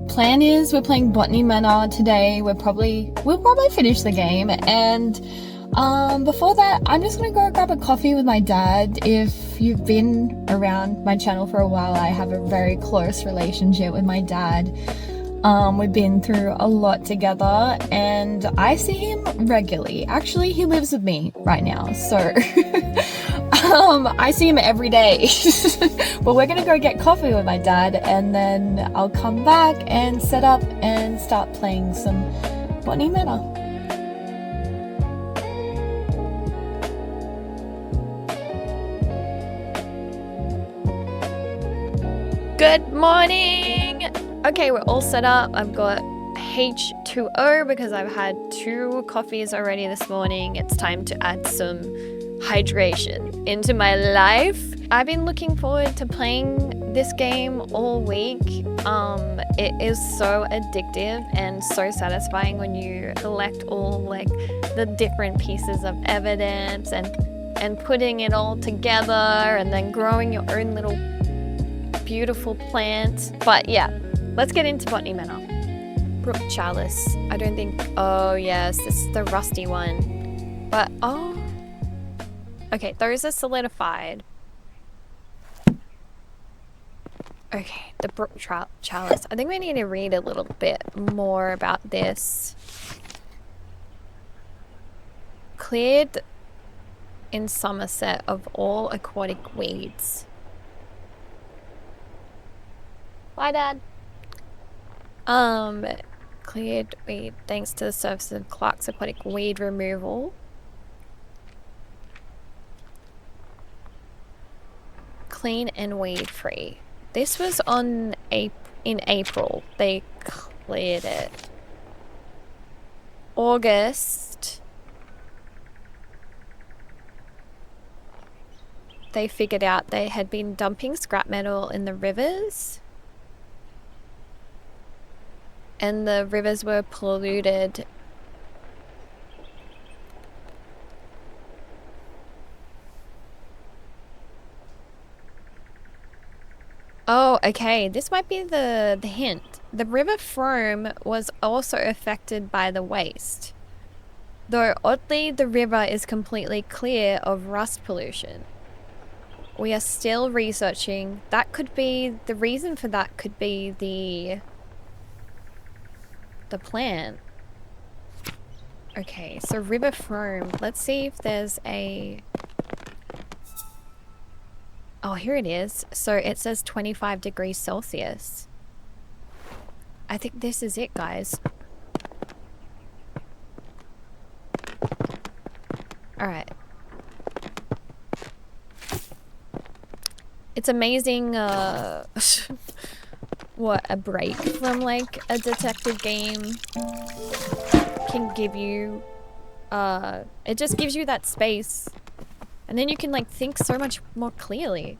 plan is we're playing Botany Manor today. We'll probably finish the game, and before that, I'm just gonna go grab a coffee with my dad. If you've been around my channel for a while, I have a very close relationship with my dad. We've been through a lot together, and I see him regularly. Actually, he lives with me right now, so I see him every day. But we're gonna go get coffee with my dad, and then I'll come back and set up and start playing some Botany Manor. Good morning! Okay, we're all set up. I've got H2O because I've had 2 coffees already this morning. It's time to add some hydration into my life. I've been looking forward to playing this game all week. It is so addictive and so satisfying when you collect all like the different pieces of evidence and putting it all together and then growing your own little beautiful plant. But yeah, let's get into Botany Manor. Brook Chalice. I don't think... Oh yes, this is the rusty one. But oh, okay, those are solidified. Okay, the Brook Chalice. I think we need to read a little bit more about this. Cleared in Somerset of all aquatic weeds. Bye, Dad. Cleared weed thanks to the services of Clark's aquatic weed removal. Clean and weed free. This was in April. They cleared it. August. They figured out they had been dumping scrap metal in the rivers. And the rivers were polluted. Oh, okay. This might be the hint. The River Frome was also affected by the waste. Though oddly, the river is completely clear of rust pollution. We are still researching. That could be... The reason for that could be the plant. Okay, so River Frome. Let's see if there's a... Oh, here it is. So it says 25 degrees Celsius. I think this is it, guys. Alright. It's amazing, what a break from like a detective game can give you. It just gives you that space, and then you can like think so much more clearly.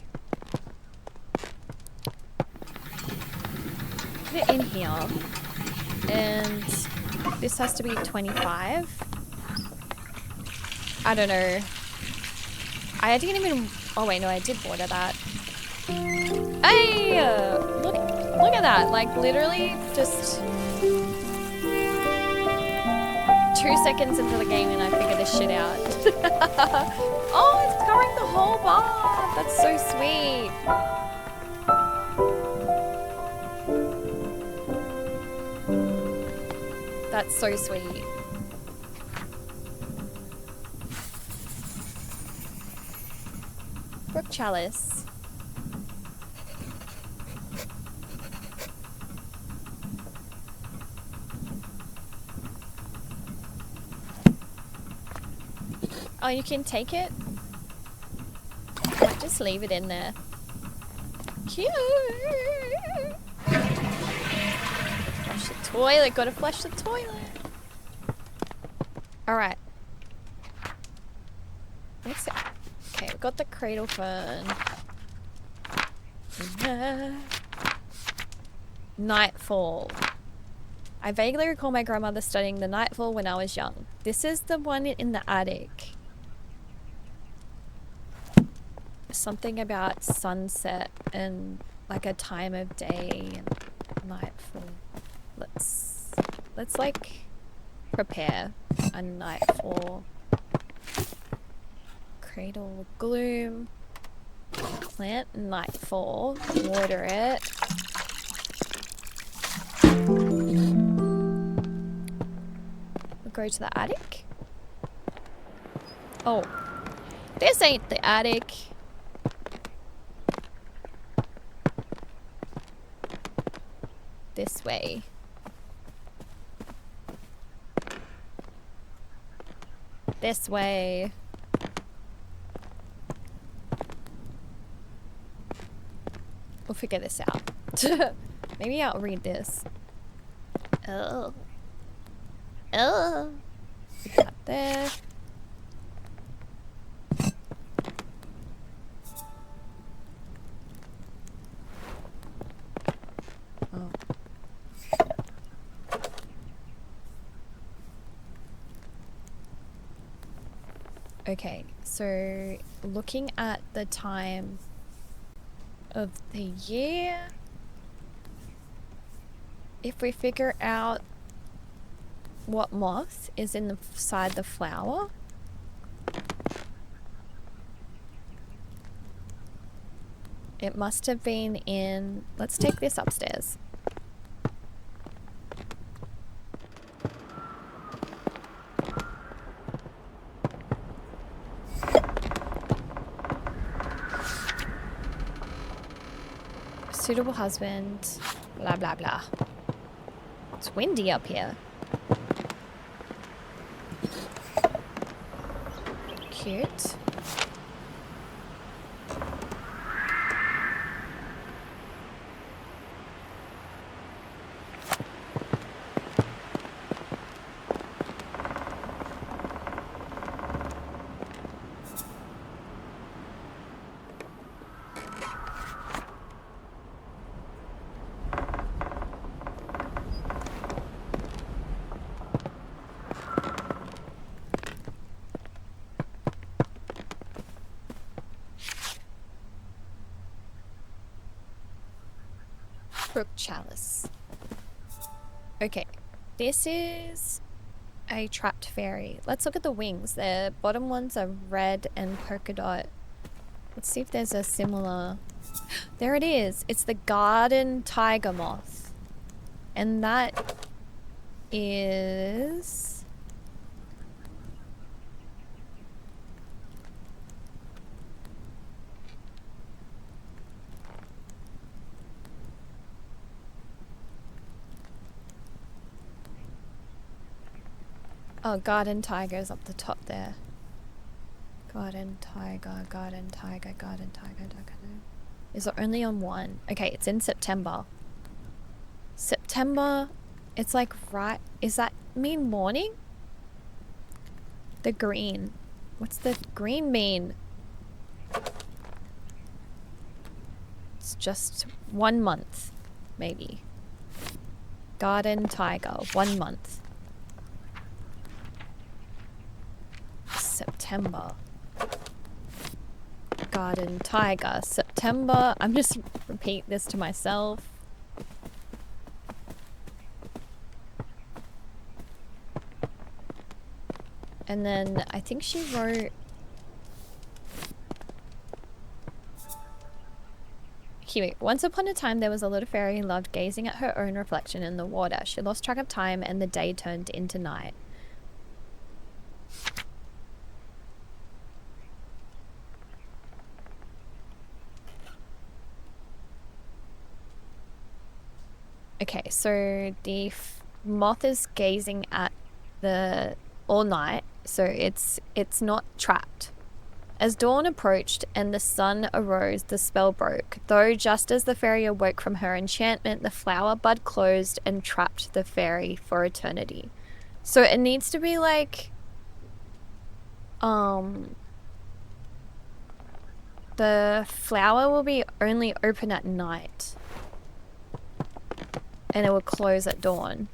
Put it in here, and this has to be 25. I don't know. I didn't even... Oh wait, no, I did water that. Hey! Look at that. Like, literally just 2 seconds into the game and I figured this shit out. Oh, it's covering the whole bar. That's so sweet. That's so sweet. Brook Chalice. Oh, you can take it? I might just leave it in there. Cute! Flush the toilet, gotta flush the toilet. Alright. What's it? Okay, we've got the cradle fern. Nightfall. I vaguely recall my grandmother studying the Nightfall when I was young. This is the one in the attic. Something about sunset and like a time of day and Nightfall. Let's like prepare a nightfall. Cradle gloom. Plant nightfall. Water it. We'll go to the attic. Oh, this ain't the attic. This way. This way. We'll figure this out. Maybe I'll read this. Oh. Oh. Put that there. Oh. Okay, so looking at the time of the year, if we figure out what moth is inside the flower, it must have been in, let's take this upstairs. Suitable husband, blah blah blah. It's windy up here. Cute. Brook chalice. Okay, this is a trapped fairy. Let's look at the wings. The bottom ones are red and polka dot. Let's see if there's a similar... There it is. It's the garden tiger moth. And that is... Oh, garden tiger is up the top there. Garden tiger, garden tiger, garden tiger, tiger. Is it only on one? Okay, it's in September. September, it's like right... Is that mean morning? The green. What's the green mean? It's just 1 month, maybe. Garden tiger, 1 month. September. Garden tiger. September. I'm just repeat this to myself. And then I think she wrote... Here, once upon a time there was a little fairy who loved gazing at her own reflection in the water. She lost track of time and the day turned into night. Okay, so the moth is gazing at the all night, so it's not trapped. As dawn approached and the sun arose, the spell broke. Though just as the fairy awoke from her enchantment, the flower bud closed and trapped the fairy for eternity. So it needs to be like the flower will be only open at night. And it will close at dawn.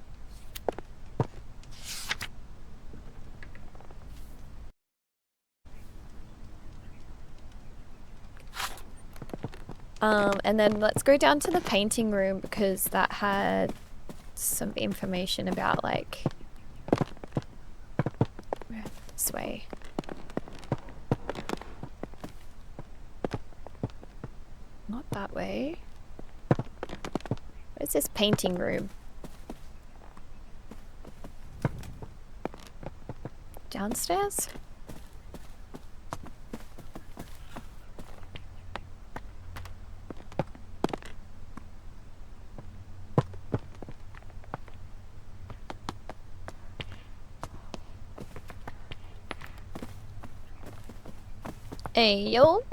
And then let's go down to the painting room because that had some information about like this way. Not that way. Where's this painting room? Downstairs? Hey, yo.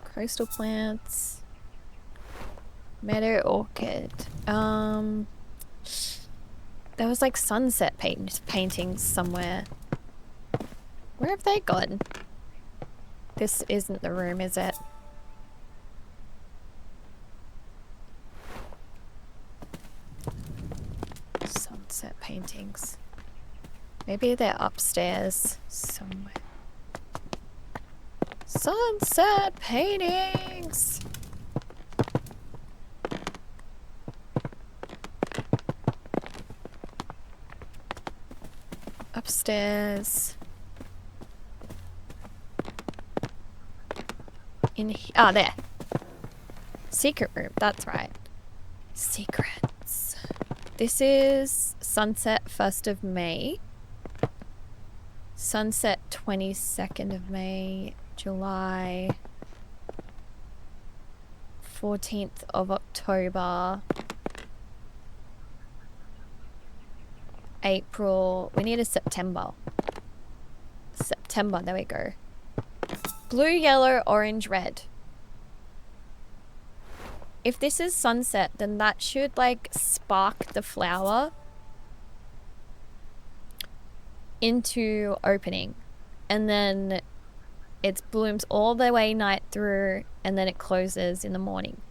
Coastal plants. Meadow orchid. There was like sunset paintings somewhere. Where have they gone? This isn't the room, is it? Sunset paintings. Maybe they're upstairs somewhere. Sunset paintings! Upstairs. Ah, there. Secret room, that's right. Secrets. This is sunset 1st of May. Sunset 22nd of May. July. 14th of October. April. We need a September. September, there we go. Blue, yellow, orange, red. If this is sunset, then that should like spark the flower into opening. And then it blooms all the way night through and then it closes in the morning.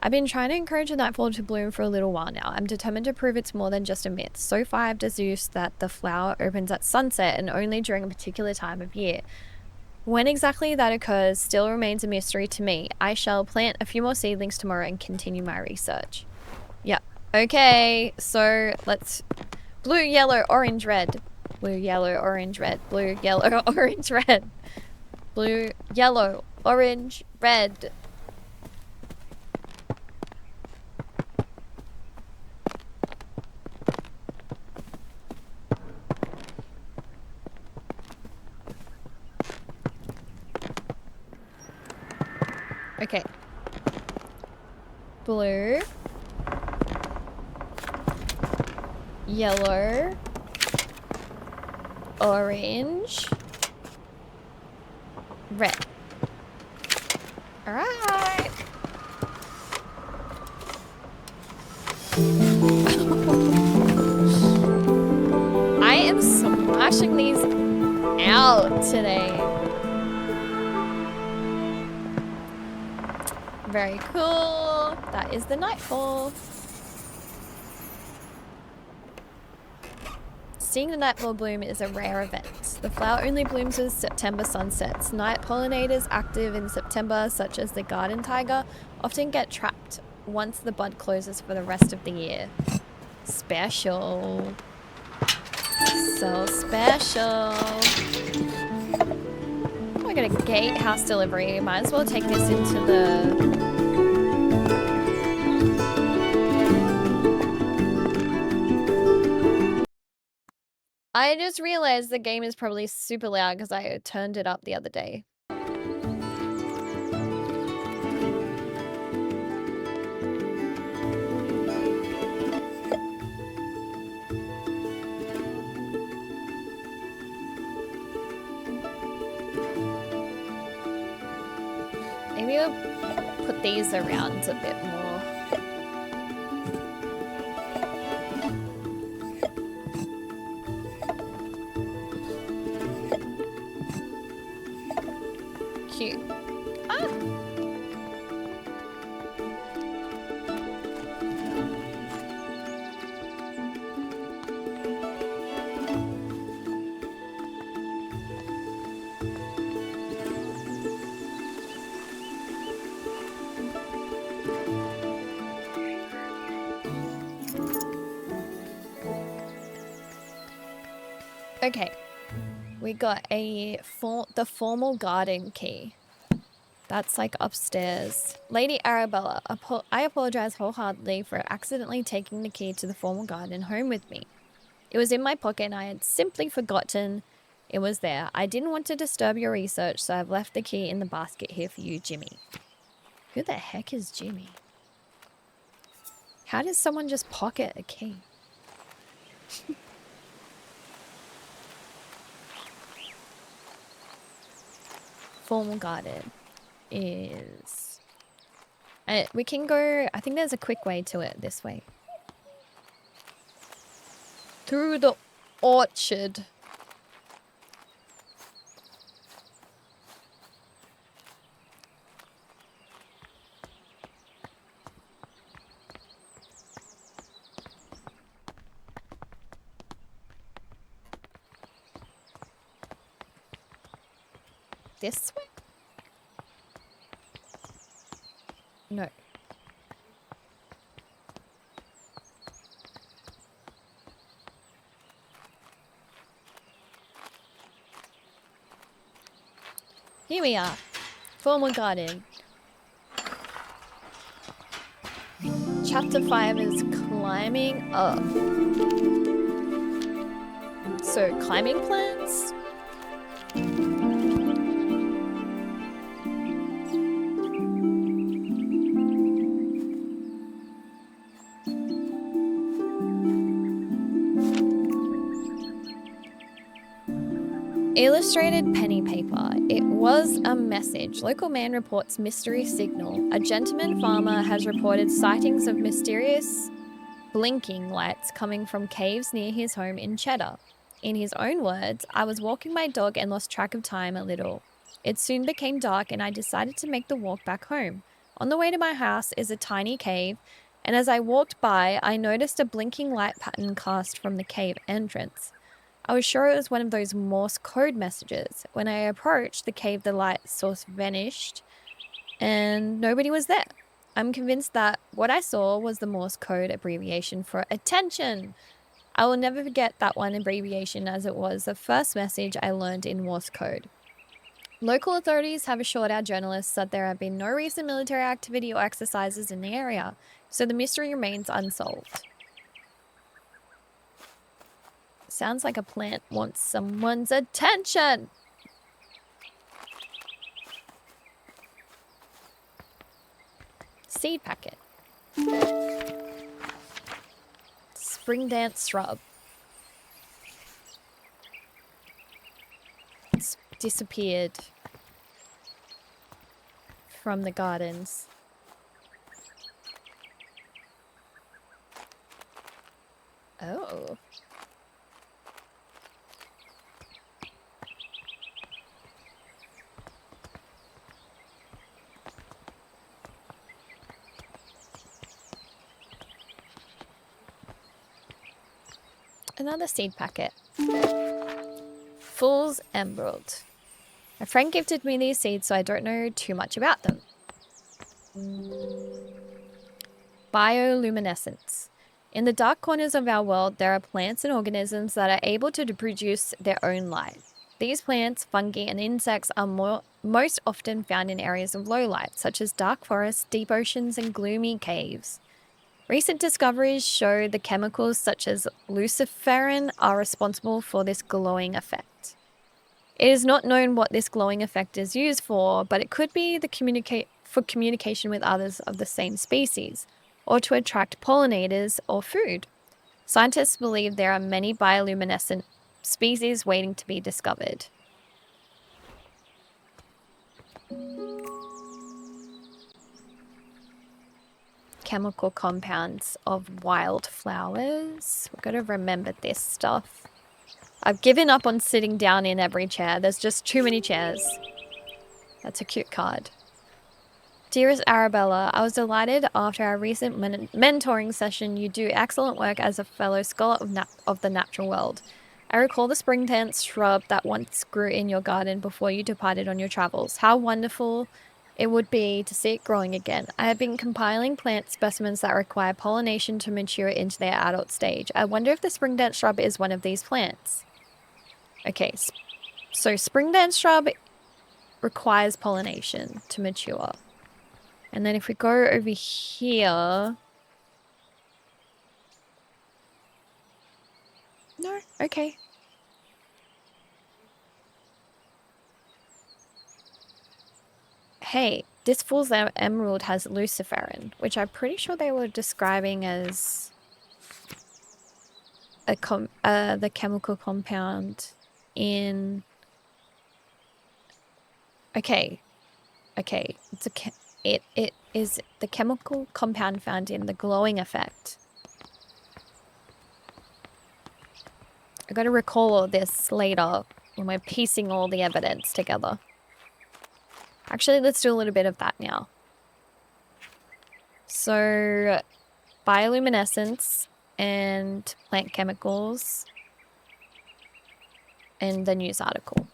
I've been trying to encourage a nightfall to bloom for a little while now. I'm determined to prove it's more than just a myth. So far I've deduced that the flower opens at sunset and only during a particular time of year. When exactly that occurs still remains a mystery to me. I shall plant a few more seedlings tomorrow and continue my research. Yep. Okay, so let's... Blue, yellow, orange, red. Blue, yellow, orange, red. Blue, yellow, orange, red. Blue, yellow, orange, red. Okay. Blue. Yellow. Orange. Red. Alright. I am smashing these out today. Very cool. That is the nightfall. Seeing the nightfall bloom is a rare event. The flower only blooms with September sunsets. Night pollinators active in September, such as the garden tiger, often get trapped once the bud closes for the rest of the year. Special. So special. Oh, I got a gatehouse delivery. Might as well take this into the... I just realized the game is probably super loud because I turned it up the other day. Maybe we'll put these around a bit more. Cute. Ah! Okay. We got the formal garden key. That's like upstairs. Lady Arabella, I apologize wholeheartedly for accidentally taking the key to the formal garden home with me. It was in my pocket and I had simply forgotten it was there. I didn't want to disturb your research, so I've left the key in the basket here for you, Jimmy. Who the heck is Jimmy? How does someone just pocket a key? Formal garden is... we can go... I think there's a quick way to it this way. Through the orchard. This way? No. Here we are. Formal garden. Chapter 5 is climbing up. So, climbing plants? Illustrated penny paper. It was a message. Local man reports mystery signal. A gentleman farmer has reported sightings of mysterious blinking lights coming from caves near his home in Cheddar. In his own words, I was walking my dog and lost track of time a little. It soon became dark and I decided to make the walk back home. On the way to my house is a tiny cave, and as I walked by, I noticed a blinking light pattern cast from the cave entrance. I was sure it was one of those Morse code messages. When I approached the cave, the light source vanished and nobody was there. I'm convinced that what I saw was the Morse code abbreviation for attention. I will never forget that one abbreviation, as it was the first message I learned in Morse code. Local authorities have assured our journalists that there have been no recent military activity or exercises in the area, so the mystery remains unsolved. Sounds like a plant wants someone's attention. Seed packet. Spring dance shrub. It's disappeared from the gardens. Oh. Another seed packet. Fool's Emerald. A friend gifted me these seeds, so I don't know too much about them. Bioluminescence. In the dark corners of our world, there are plants and organisms that are able to produce their own light. These plants, fungi, and insects are most often found in areas of low light, such as dark forests, deep oceans, and gloomy caves. Recent discoveries show the chemicals such as luciferin are responsible for this glowing effect. It is not known what this glowing effect is used for, but it could be for communication with others of the same species, or to attract pollinators or food. Scientists believe there are many bioluminescent species waiting to be discovered. Chemical compounds of wildflowers. We've got to remember this stuff. I've given up on sitting down in every chair. There's just too many chairs. That's a cute card. Dearest Arabella, I was delighted after our recent mentoring session. You do excellent work as a fellow scholar of the natural world. I recall the spring dance shrub that once grew in your garden before you departed on your travels. How wonderful it would be to see it growing again. I have been compiling plant specimens that require pollination to mature into their adult stage. I wonder if the spring dance shrub is one of these plants. Okay, so spring dance shrub requires pollination to mature. And then if we go over here... No, okay. Hey, this fool's emerald has luciferin, which I'm pretty sure they were describing as the chemical compound in... Okay, it's it is the chemical compound found in the glowing effect. I gotta recall all this later when we're piecing all the evidence together. Actually, let's do a little bit of that now. So, bioluminescence and plant chemicals in the news article.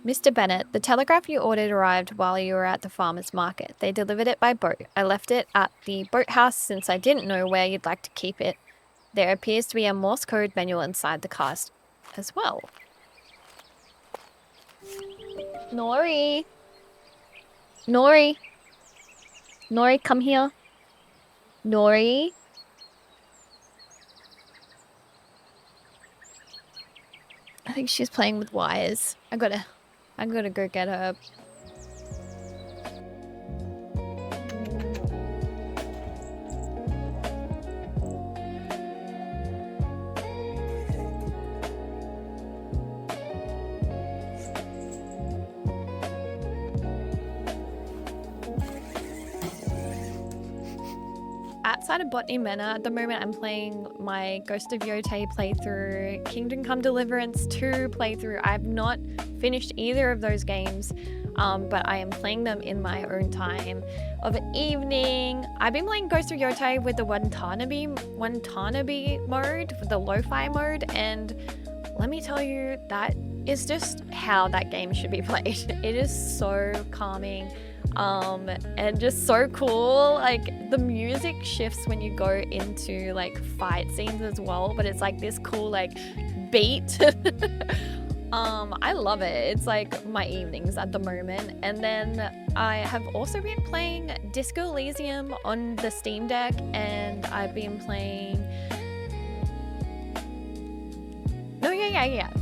Mr. Bennett, the telegraph you ordered arrived while you were at the farmer's market. They delivered it by boat. I left it at the boathouse since I didn't know where you'd like to keep it. There appears to be a Morse code manual inside the cast as well. Nori! Nori! Nori, come here. Nori? I think she's playing with wires. I gotta go get her. Outside of Botany Manor, at the moment I'm playing my Ghost of Yotei playthrough, Kingdom Come Deliverance 2 playthrough. I've not finished either of those games, but I am playing them in my own time of an evening. I've been playing Ghost of Yotei with the Watanabe mode, the lo-fi mode, and let me tell you, that is just how that game should be played. It is so calming. And just so cool. Like, the music shifts when you go into like fight scenes as well, but it's like this cool like beat. I love it. It's like my evenings at the moment. And then I have also been playing Disco Elysium on the Steam Deck, and I've been playing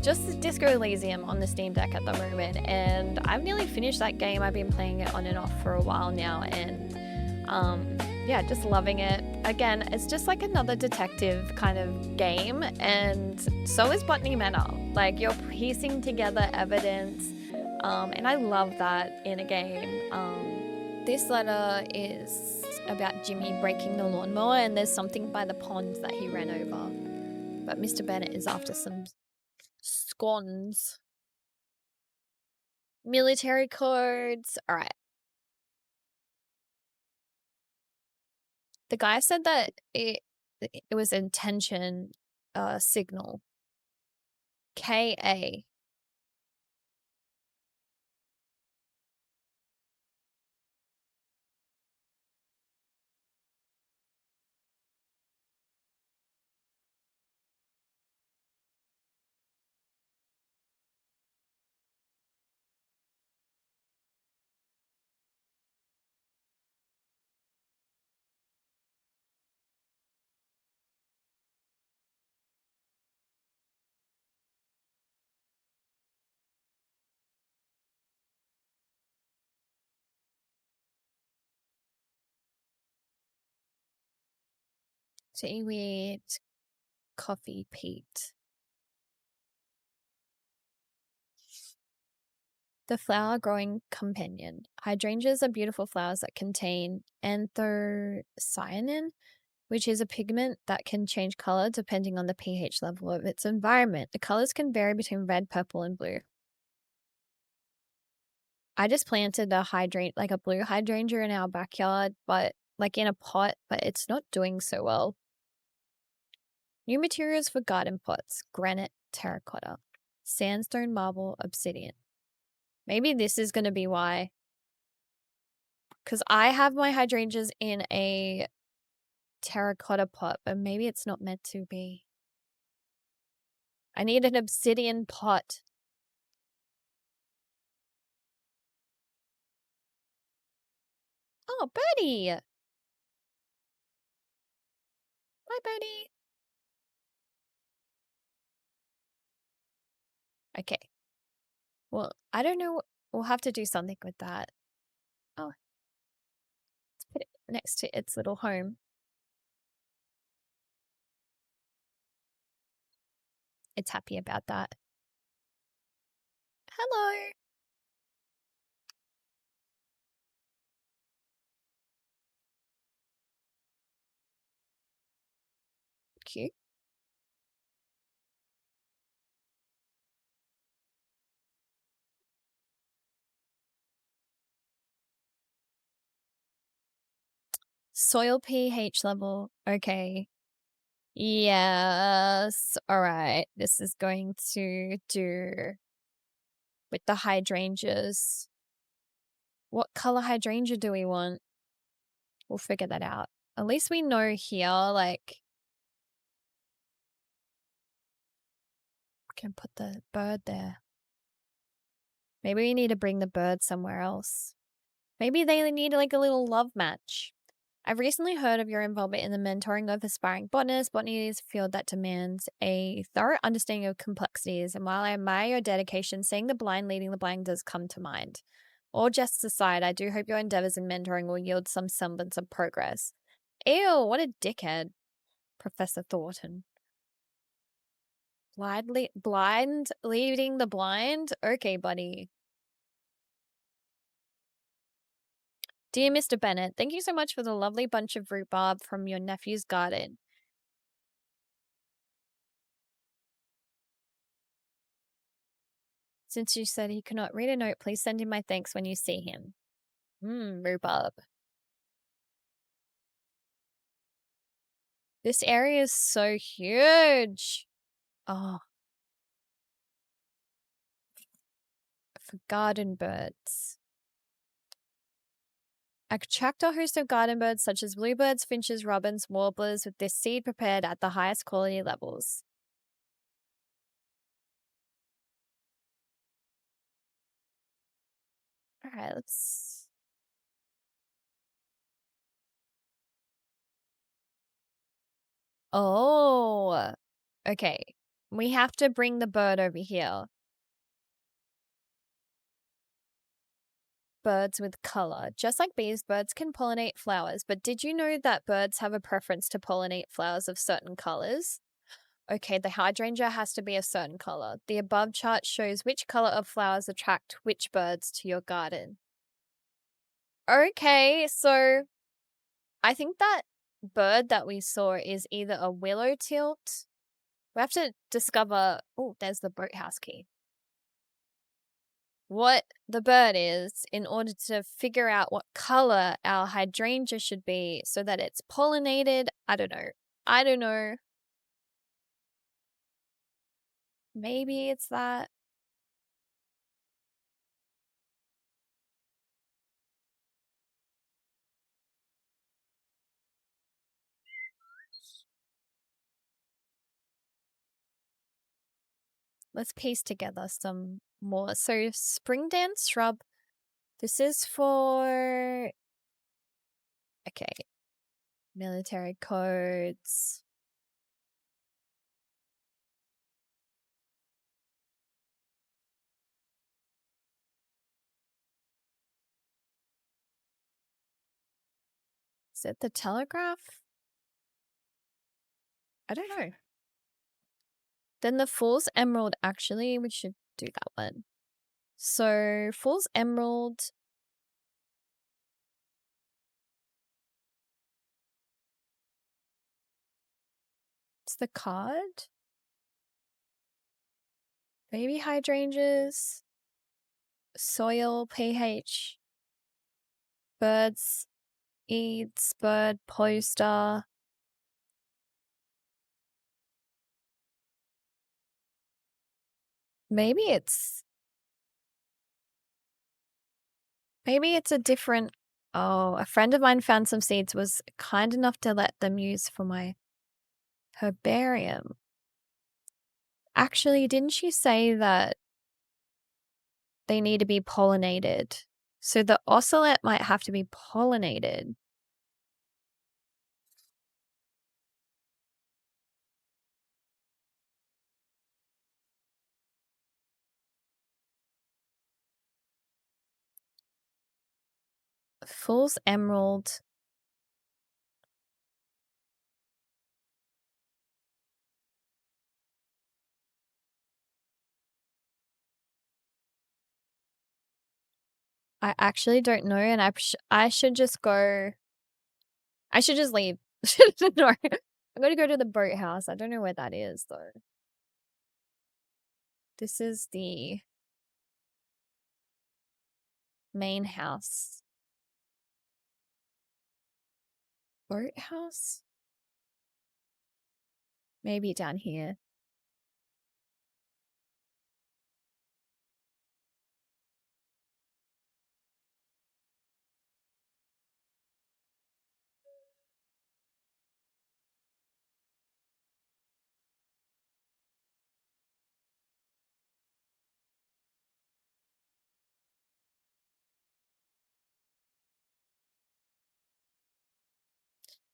just Disco Elysium on the Steam Deck at the moment, and I've nearly finished that game. I've been playing it on and off for a while now, and yeah, just loving it. Again, it's just like another detective kind of game, and so is Botany Manor. Like, you're piecing together evidence, and I love that in a game. This letter is about Jimmy breaking the lawnmower, and there's something by the pond that he ran over. But Mr. Bennett is after some scones. Military codes. All right. The guy said that it was intention signal. KA. Seaweed coffee peat. The flower growing companion. Hydrangeas are beautiful flowers that contain anthocyanin, which is a pigment that can change color depending on the pH level of its environment. The colors can vary between red, purple, and blue. I just planted a blue hydrangea in our backyard, but like in a pot, but it's not doing so well. New materials for garden pots: granite, terracotta, sandstone, marble, obsidian. Maybe this is going to be why. Because I have my hydrangeas in a terracotta pot, but maybe it's not meant to be. I need an obsidian pot. Oh, birdie! Hi, birdie. Okay. Well, I don't know. We'll have to do something with that. Oh, let's put it next to its little home. It's happy about that. Hello. Cute. Soil pH level. Okay. Yes. All right. This is going to do with the hydrangeas. What color hydrangea do we want? We'll figure that out. At least we know here, like, we can put the bird there. Maybe we need to bring the bird somewhere else. Maybe they need like a little love match. I've recently heard of your involvement in the mentoring of aspiring botanists. Botany is a field that demands a thorough understanding of complexities, and while I admire your dedication, seeing the blind leading the blind does come to mind. All jests aside, I do hope your endeavors in mentoring will yield some semblance of progress. Ew, what a dickhead, Professor Thornton. Blind leading the blind? Okay, buddy. Dear Mr. Bennett, thank you so much for the lovely bunch of rhubarb from your nephew's garden. Since you said he cannot read a note, please send him my thanks when you see him. Rhubarb. This area is so huge. Oh. For garden birds. Attract a host of garden birds such as bluebirds, finches, robins, warblers with this seed prepared at the highest quality levels. All right, let's... Oh, okay. We have to bring the bird over here. Birds with color. Just like bees, birds can pollinate flowers, but did you know that birds have a preference to pollinate flowers of certain colors? Okay, the hydrangea has to be a certain color. The above chart shows which color of flowers attract which birds to your garden. Okay, so I think that bird that we saw is either a willow tilt. We have to discover... Oh, there's the boathouse key. What the bird is in order to figure out what color our hydrangea should be so that it's pollinated. I don't know. I don't know. Maybe it's that. Let's piece together some more. So spring dance shrub. This is for... Okay. Military codes. Is it the telegraph? I don't know. Then the Fool's Emerald, actually, we should do that one. So Fool's Emerald. It's the card. Baby hydrangeas. Soil pH. Birds eats bird poster. Maybe it's a different Oh, a friend of mine found some seeds, was kind enough to let them use for my herbarium. Actually, didn't she say that they need to be pollinated? So the ocelot might have to be pollinated. Fool's Emerald. I actually don't know, and I should just go. I should just leave. No, I'm gonna go to the boathouse. I don't know where that is though. This is the main house. Boathouse? Maybe down here.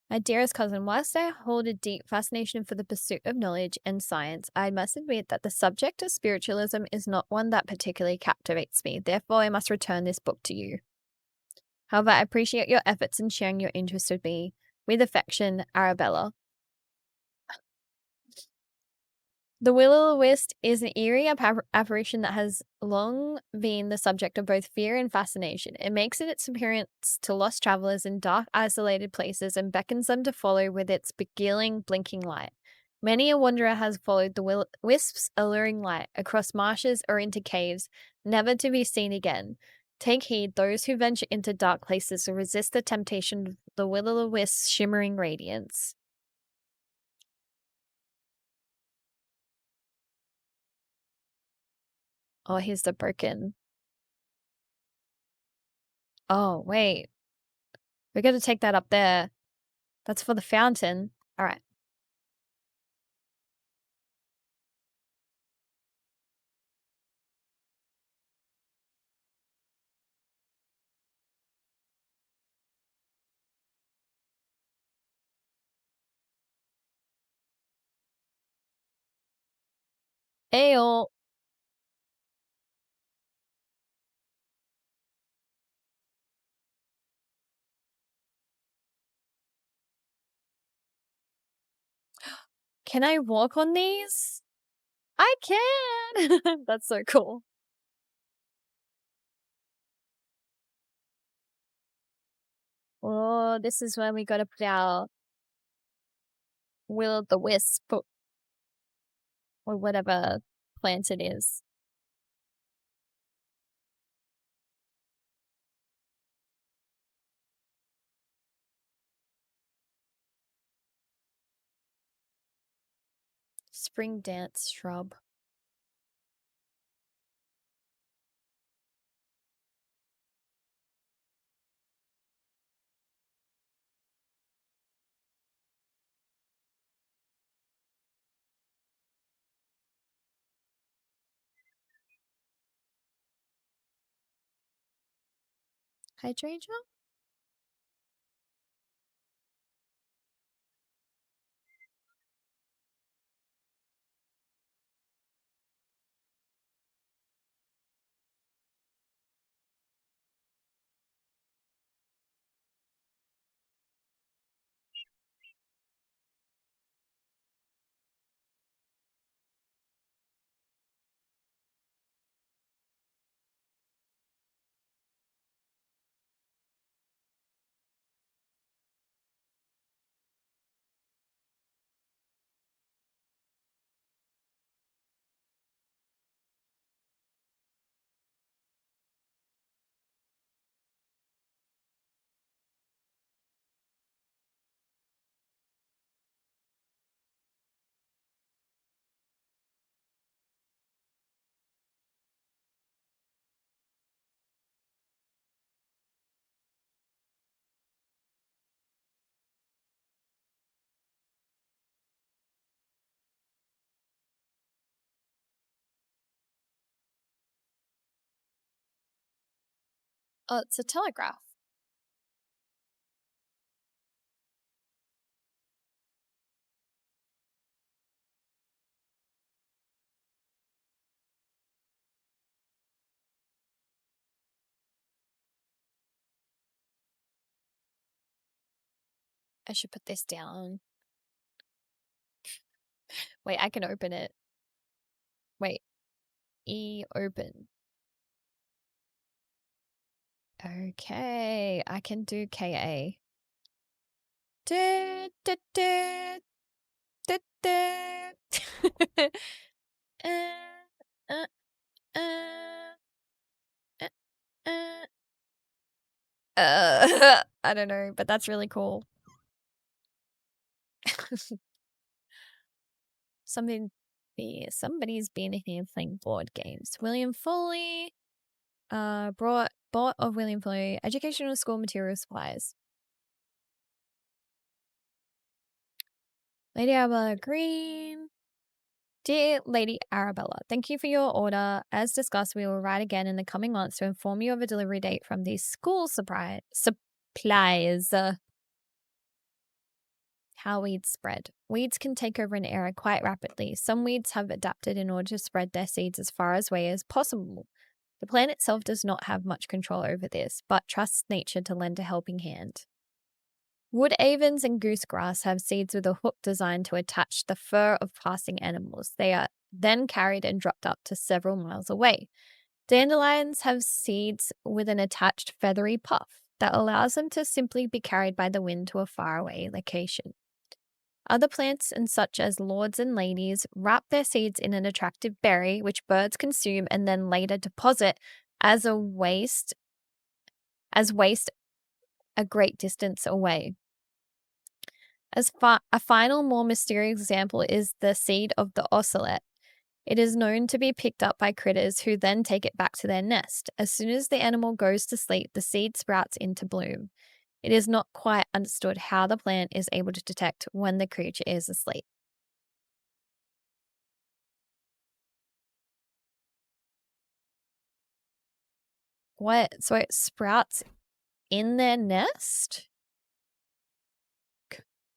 My dearest cousin, whilst I hold a deep fascination for the pursuit of knowledge and science, I must admit that the subject of spiritualism is not one that particularly captivates me. Therefore, I must return this book to you. However, I appreciate your efforts in sharing your interest with me. With affection, Arabella. The will-o'-the-wisp is an eerie apparition that has long been the subject of both fear and fascination. It makes its appearance to lost travelers in dark, isolated places and beckons them to follow with its beguiling, blinking light. Many a wanderer has followed the wisp's alluring light across marshes or into caves, never to be seen again. Take heed, those who venture into dark places will resist the temptation of the will-o'-the-wisp's shimmering radiance. Oh, here's the broken. Oh, wait. We got to take that up there. That's for the fountain. All right. Ayo. Can I walk on these? I can. That's so cool. Oh, this is when we got to put our will o' the wisp or whatever plant it is. Spring dance shrub. Hydrangea? Oh, it's a telegraph. I should put this down. Wait, I can open it. Wait, open. Okay, I can do KA. Du, du, du, du, du. uh, uh, uh, uh, I don't know, but that's really cool. Somebody's been here playing board games. William Foley, bought of William Foley, educational school material supplies. Lady Arabella Green. Dear Lady Arabella, thank you for your order. As discussed, we will write again in the coming months to inform you of a delivery date from these school supplies. How weeds spread. Weeds can take over an area quite rapidly. Some weeds have adapted in order to spread their seeds as far away as possible. The plant itself does not have much control over this, but trusts nature to lend a helping hand. Wood avens and goosegrass have seeds with a hook designed to attach the fur of passing animals. They are then carried and dropped up to several miles away. Dandelions have seeds with an attached feathery puff that allows them to simply be carried by the wind to a faraway location. Other plants, and such as lords and ladies, wrap their seeds in an attractive berry, which birds consume and then later deposit as waste a great distance away. A final, more mysterious example is the seed of the ocelot. It is known to be picked up by critters who then take it back to their nest. As soon as the animal goes to sleep, the seed sprouts into bloom. It is not quite understood how the plant is able to detect when the creature is asleep. What? So it sprouts in their nest?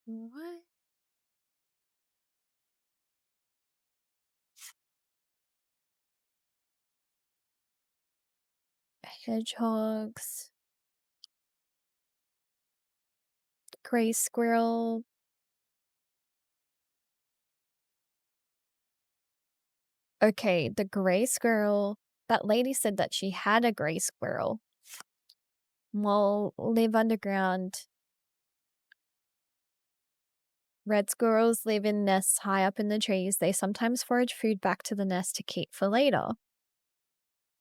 What? Hedgehogs, gray squirrel. Okay, the gray squirrel. That lady said that she had a gray squirrel. Mole live underground. Red squirrels live in nests high up in the trees. They sometimes forage food back to the nest to keep for later.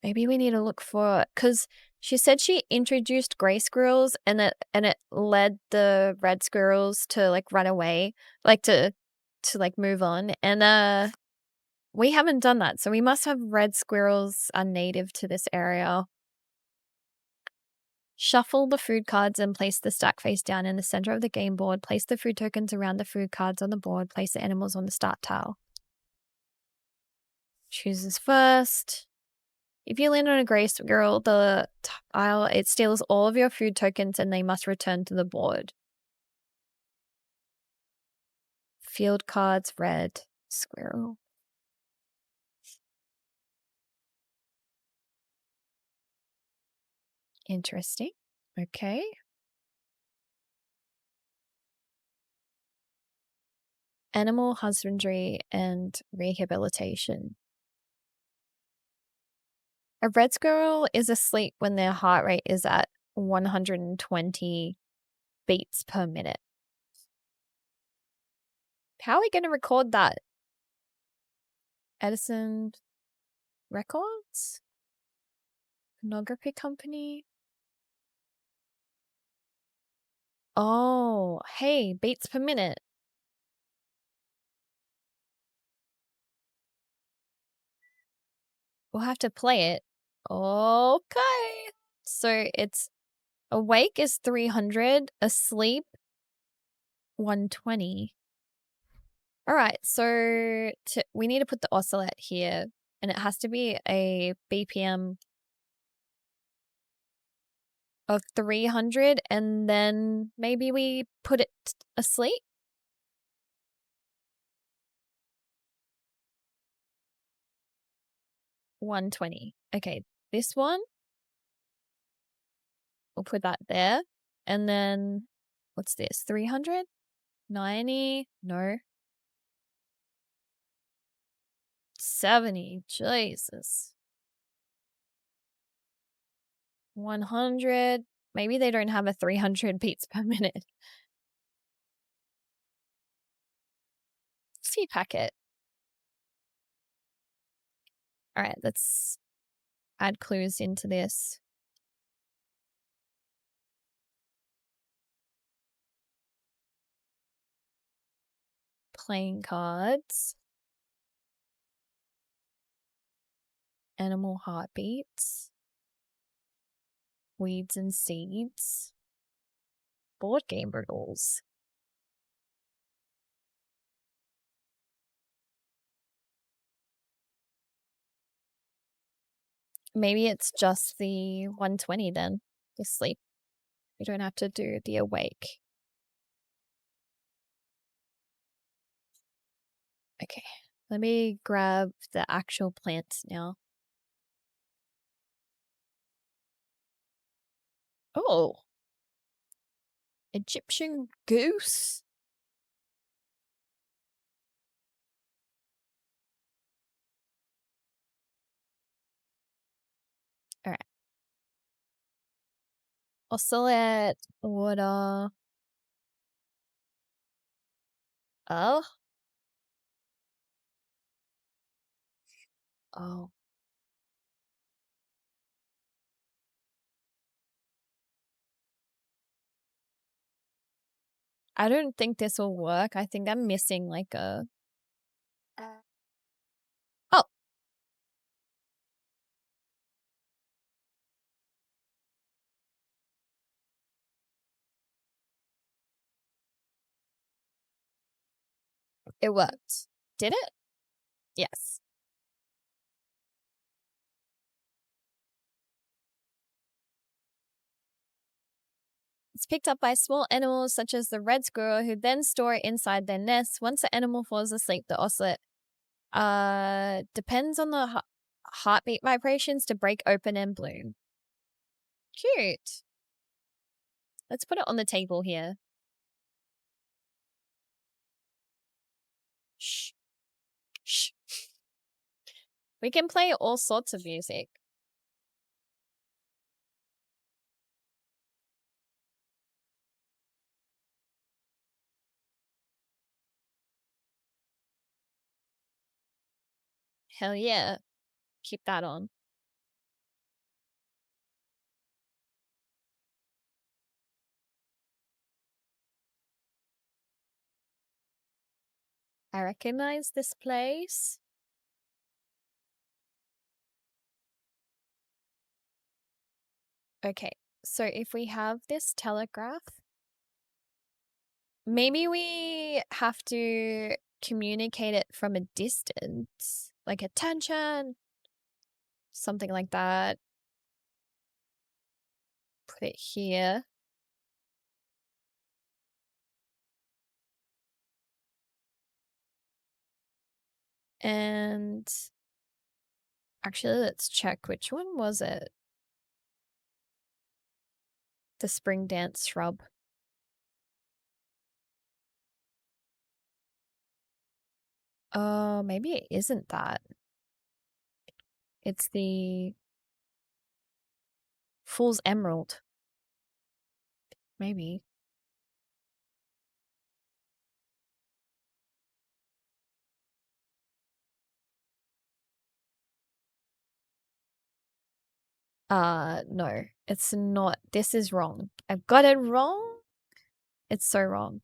Maybe we need to look for, because she said she introduced gray squirrels and it led the red squirrels to like run away, like to like move on. And we haven't done that. So we must have red squirrels are native to this area. Shuffle the food cards and place the stack face down in the center of the game board. Place the food tokens around the food cards on the board. Place the animals on the start tile. Chooses first. If you land on a gray squirrel, the tile, it steals all of your food tokens and they must return to the board. Field cards, red squirrel. Interesting. Okay. Animal husbandry and rehabilitation. A red squirrel is asleep when their heart rate is at 120 beats per minute. How are we going to record that? Edison Records? Phonography company? Oh, hey, beats per minute. We'll have to play it. Okay. So it's awake is 300, asleep 120. All right. So we need to put the oscillate here and it has to be a BPM of 300 and then maybe we put it asleep? 120. Okay, this one, we'll put that there. And then, what's this? 300? 90? No. 70. Jesus. 100. Maybe they don't have a 300 beats per minute. See packet. All right, let's add clues into this. Playing cards. Animal heartbeats. Weeds and seeds. Board game riddles. Maybe it's just the 120 then, the sleep. We don't have to do the awake. Okay, let me grab the actual plants now. Oh, Egyptian goose. All right. Ocelot, water. Oh. Oh. I don't think this will work. I think I'm missing like a... Oh. It worked. Did it? Yes. It's picked up by small animals such as the red squirrel, who then store it inside their nest. Once the animal falls asleep, the ocelot depends on the heartbeat vibrations to break open and bloom. Cute. Let's put it on the table here. Shh. Shh. We can play all sorts of music. Hell yeah. Keep that on. I recognize this place. Okay, so if we have this telegraph, maybe we have to communicate it from a distance, like attention, something like that. Put it here. And actually, let's check which one was it? The spring dance shrub. Oh, maybe it isn't that. It's the fool's emerald. Maybe. No, it's not. This is wrong. I've got it wrong. It's so wrong.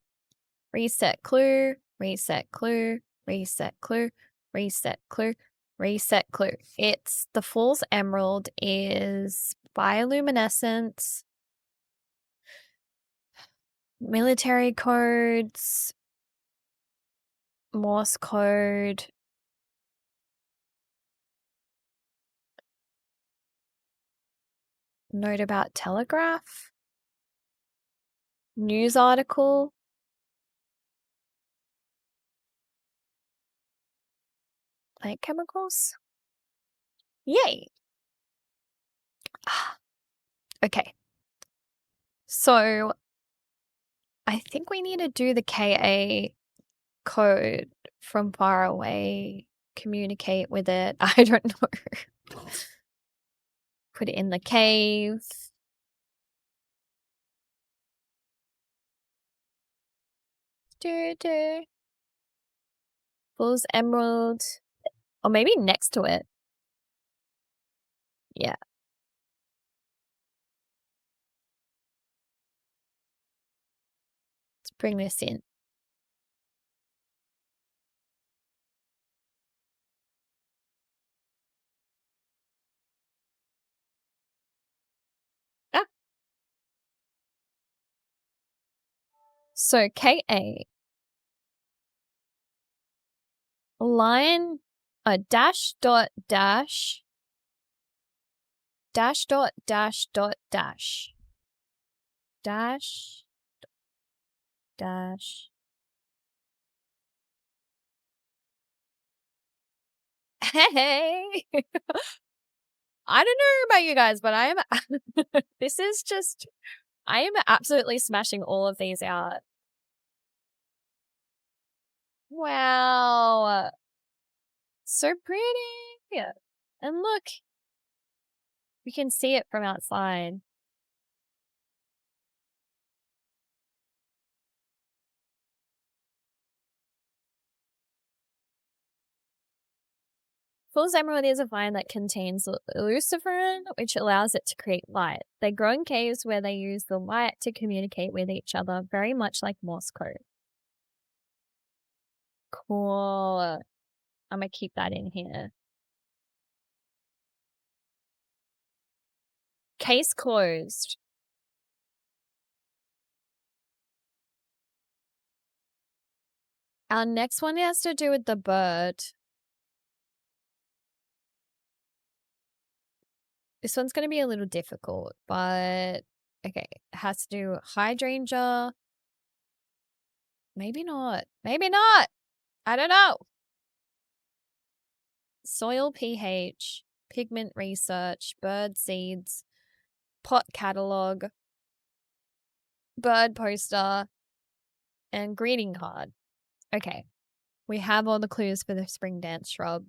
Reset clue, reset clue, reset clue, reset clue, reset clue. It's the fool's emerald is bioluminescence, military codes, Morse code. Note about telegraph. News article. Plant chemicals. Yay. Okay. So I think we need to do the KA code from far away, communicate with it. I don't know. Put it in the cave. Fool's Emerald. Or maybe next to it. Yeah. Let's bring this in. Ah. So KA. Line a dash dot dash dash dot dash dot dash dash dash. Hey. I don't know about you guys, but I am this is just I am absolutely smashing all of these out. Wow. So pretty. And look, we can see it from outside. Fool's Emerald is a vine that contains luciferin, which allows it to create light. They grow in caves where they use the light to communicate with each other, very much like Morse code. Cool. I'm going to keep that in here. Case closed. Our next one has to do with the bird. This one's going to be a little difficult, but okay. It has to do hydrangea. Maybe not. Maybe not. I don't know. Soil pH, pigment research, bird seeds, pot catalog, bird poster, and greeting card. Okay. We have all the clues for the spring dance shrub.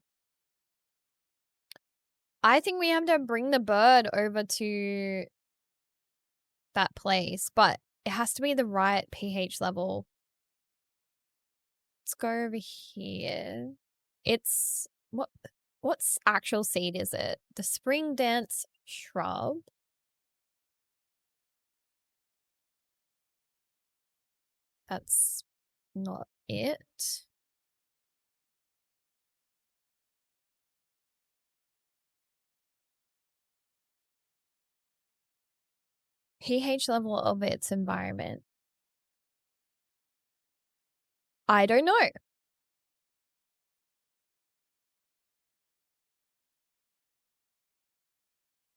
I think we have to bring the bird over to that place, but it has to be the right pH level. Let's go over here. It's what's actual seed is it? The spring dance shrub. That's not it. pH level of its environment. I don't know.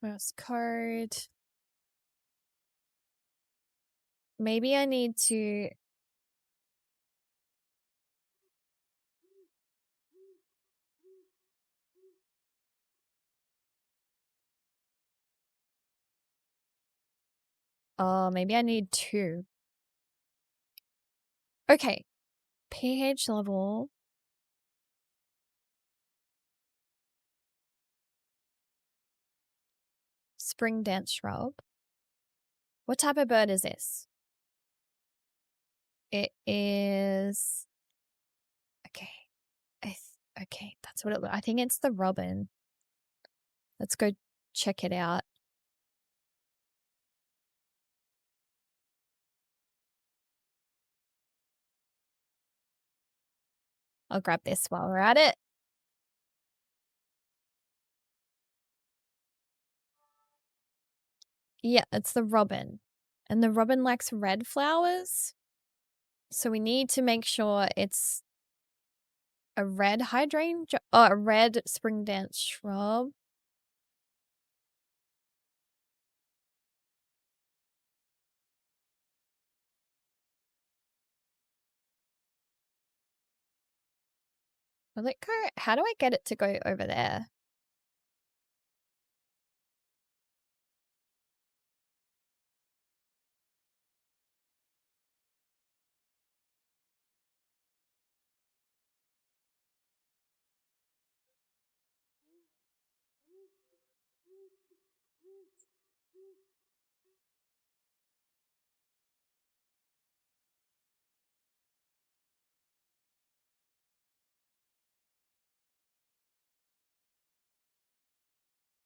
Morse code. Maybe I need to. Oh, maybe I need 2. Okay. pH level. Spring dance shrub. What type of bird is this? It is. Okay. Okay, that's what it looks. I think it's the robin. Let's go check it out. I'll grab this while we're at it. Yeah, it's the robin. And the robin likes red flowers. So we need to make sure it's a red hydrangea, a red spring dance shrub. Will it go? How do I get it to go over there?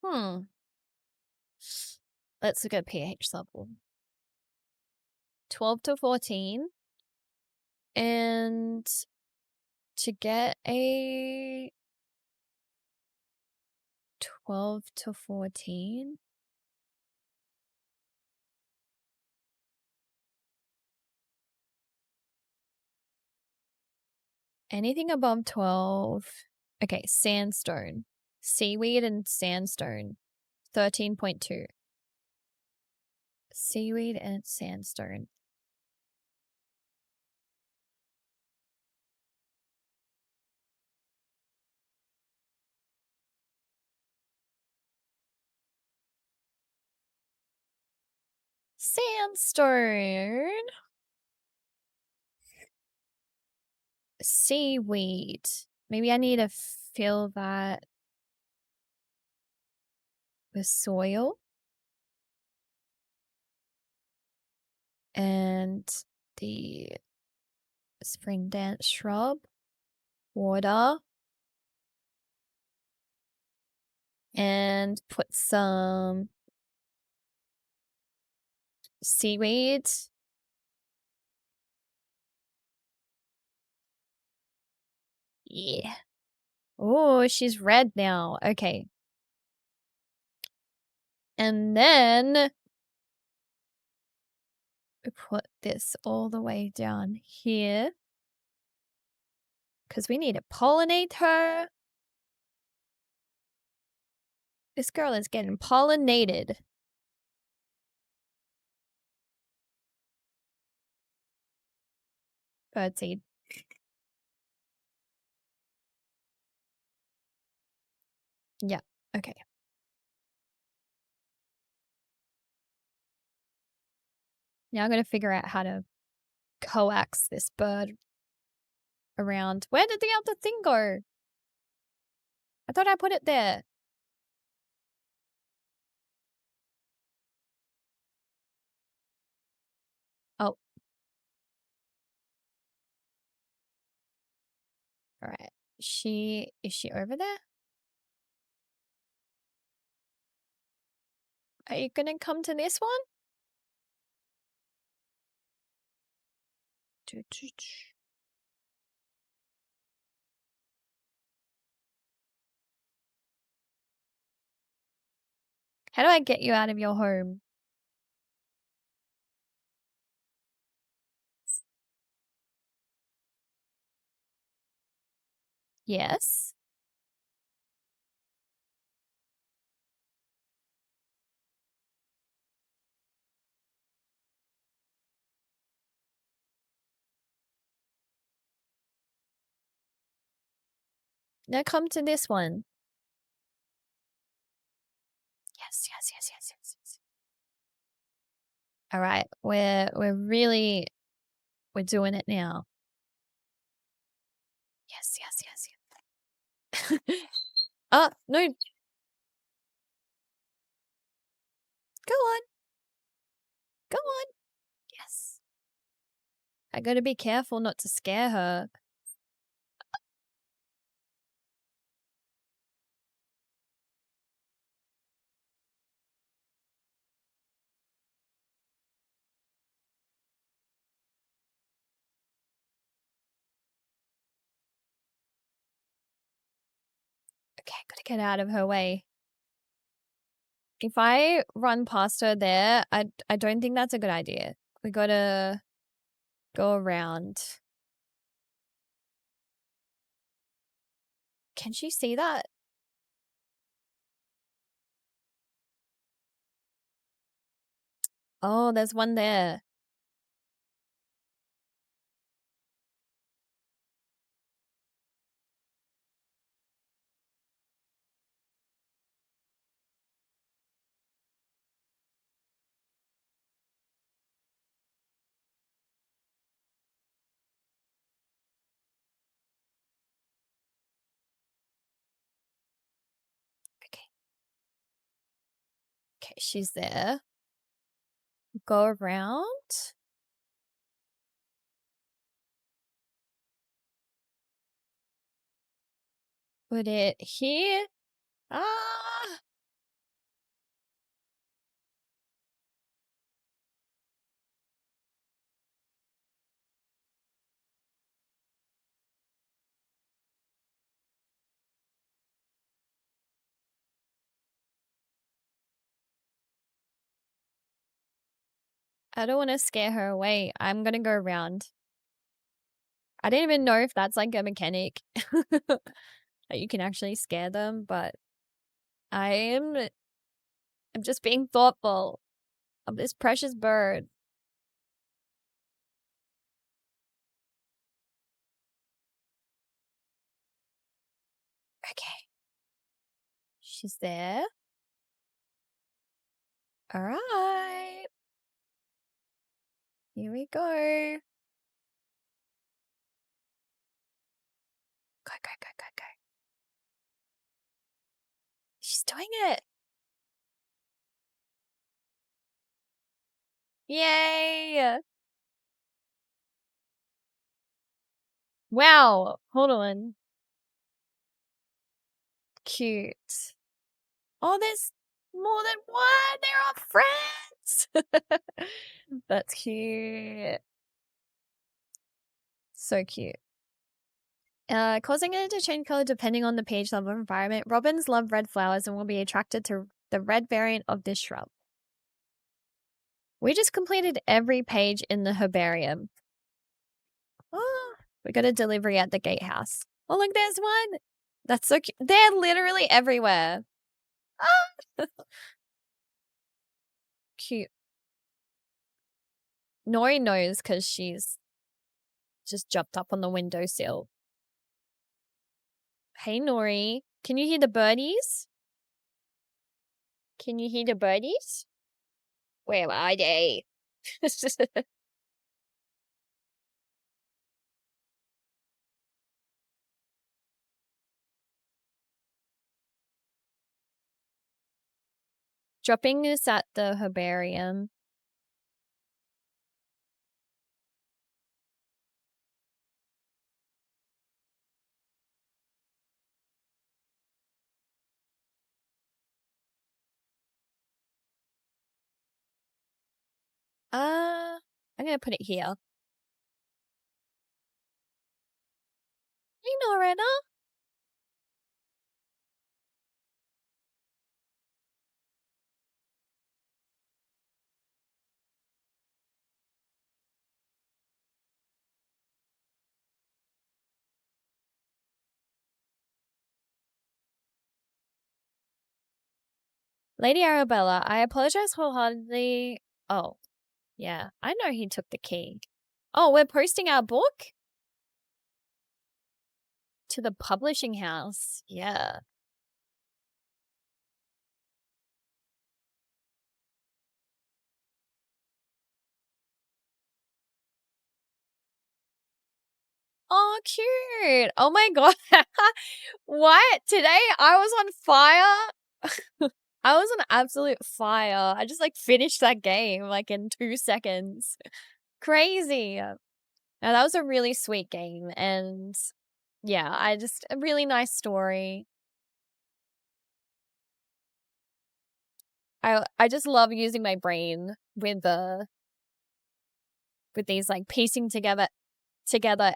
Hmm. Let's look at pH level. 12 to 14. And to get a 12 to 14, anything above 12. Okay, sandstone. Seaweed and sandstone. 13.2. Seaweed and sandstone. Sandstone. Seaweed. Maybe I need to fill that with soil. And the spring dance shrub. Water. And put some seaweed. Yeah. Oh, she's red now. Okay. And then we put this all the way down here. Because we need to pollinate her. This girl is getting pollinated. Birdseed. Yeah, okay. Now I'm going to figure out how to coax this bird around. Where did the other thing go? I thought I put it there. Oh. All right. Is she over there? Are you going to come to this one? How do I get you out of your home? Yes. Now come to this one. Yes, yes, yes, yes, yes, yes. All right, we're doing it now. Yes, yes, yes, yes. No. Go on. Go on. Yes. I gotta be careful not to scare her. Okay, gotta get out of her way. If I run past her there, I don't think that's a good idea. We gotta go around. Can she see that? Oh, there's one there. Okay, she's there. Go around. Put it here. Ah! I don't want to scare her away. I'm gonna go around. I didn't even know if that's like a mechanic that you can actually scare them, but I'm just being thoughtful of this precious bird. Okay. She's there. All right. Here we go. Go, go, go, go, go. She's doing it. Yay. Wow. Hold on. Cute. Oh, there's more than one. They're all friends. That's cute. So cute. Causing it to change color depending on the pH level of environment. Robins love red flowers and will be attracted to the red variant of this shrub. We just completed every page in the herbarium. Oh, we got a delivery at the gatehouse. Oh, look, there's one. That's so cute. They're literally everywhere. Ah! Cute. Nori knows because she's just jumped up on the windowsill. Hey, Nori. Can you hear the birdies? Can you hear the birdies? Where are they? Dropping this at the herbarium. I'm gonna put it here. Hey, Noretta. Lady Arabella, I apologize wholeheartedly. Oh, yeah, I know he took the key. Oh, we're posting our book to the publishing house. Yeah. Oh, cute. Oh my God. What? Today I was on fire. I was on absolute fire. I just like finished that game like in 2 seconds. Crazy. Now that was a really sweet game and yeah, a really nice story. I just love using my brain with these like piecing together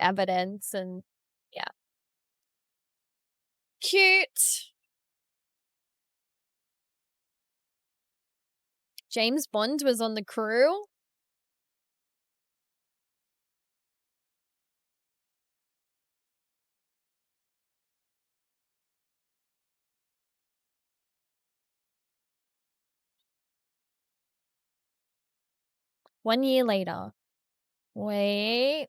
evidence and yeah. Cute. James Bond was on the crew. One year later. Wait.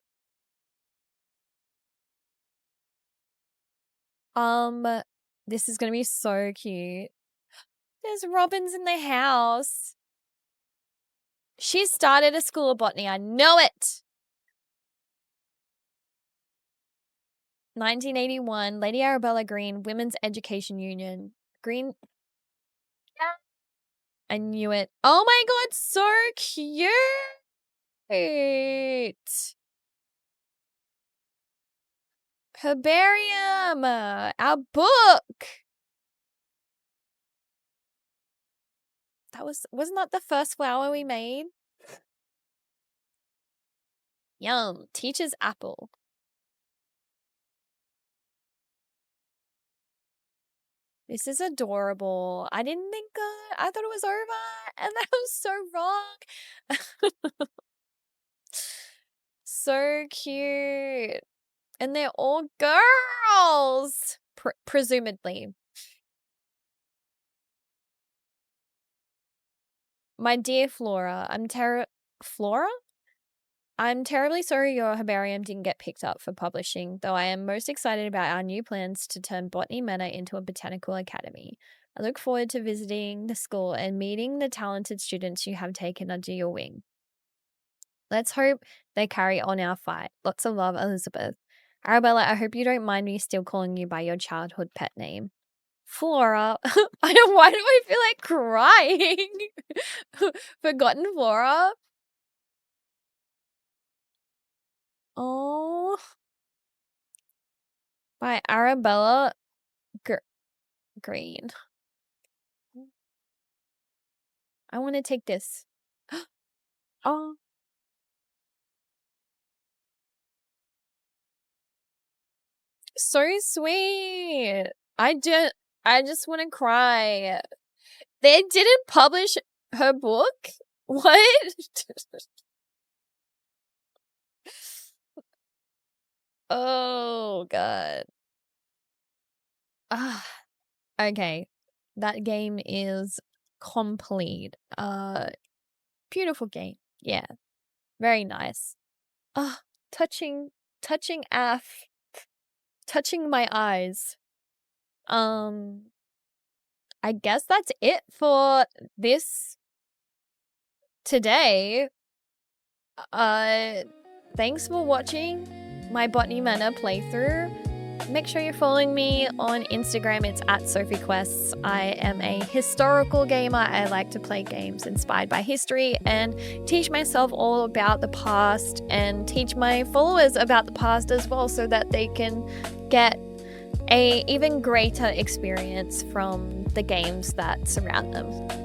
This is gonna be so cute. There's robins in the house. She started a school of botany. I know it. 1981, Lady Arabella Green, Women's Education Union. Green. I knew it. Oh my god, so cute. Herbarium, our book. Wasn't that the first flower we made? Yum, teacher's apple. This is adorable. I didn't think I thought it was over, and I was so wrong. So cute. And they're all girls, presumably. My dear Flora, Flora? I'm terribly sorry your herbarium didn't get picked up for publishing, though I am most excited about our new plans to turn Botany Manor into a botanical academy. I look forward to visiting the school and meeting the talented students you have taken under your wing. Let's hope they carry on our fight. Lots of love, Elizabeth. Arabella, I hope you don't mind me still calling you by your childhood pet name. Flora. Why do I feel like crying? Forgotten Flora? Oh. By Arabella Green. I want to take this. Oh. So sweet. I just want to cry. They didn't publish her book? What? Oh god. Ah. Okay. That game is complete. Beautiful game. Yeah. Very nice. Ah, touching AF. Touching my eyes. I guess that's it for this today. Thanks for watching my Botany Manor playthrough. Make sure you're following me on Instagram. It's at SophieQuests. I am a historical gamer. I like to play games inspired by history and teach myself all about the past and teach my followers about the past as well so that they can get a even greater experience from the games that surround them.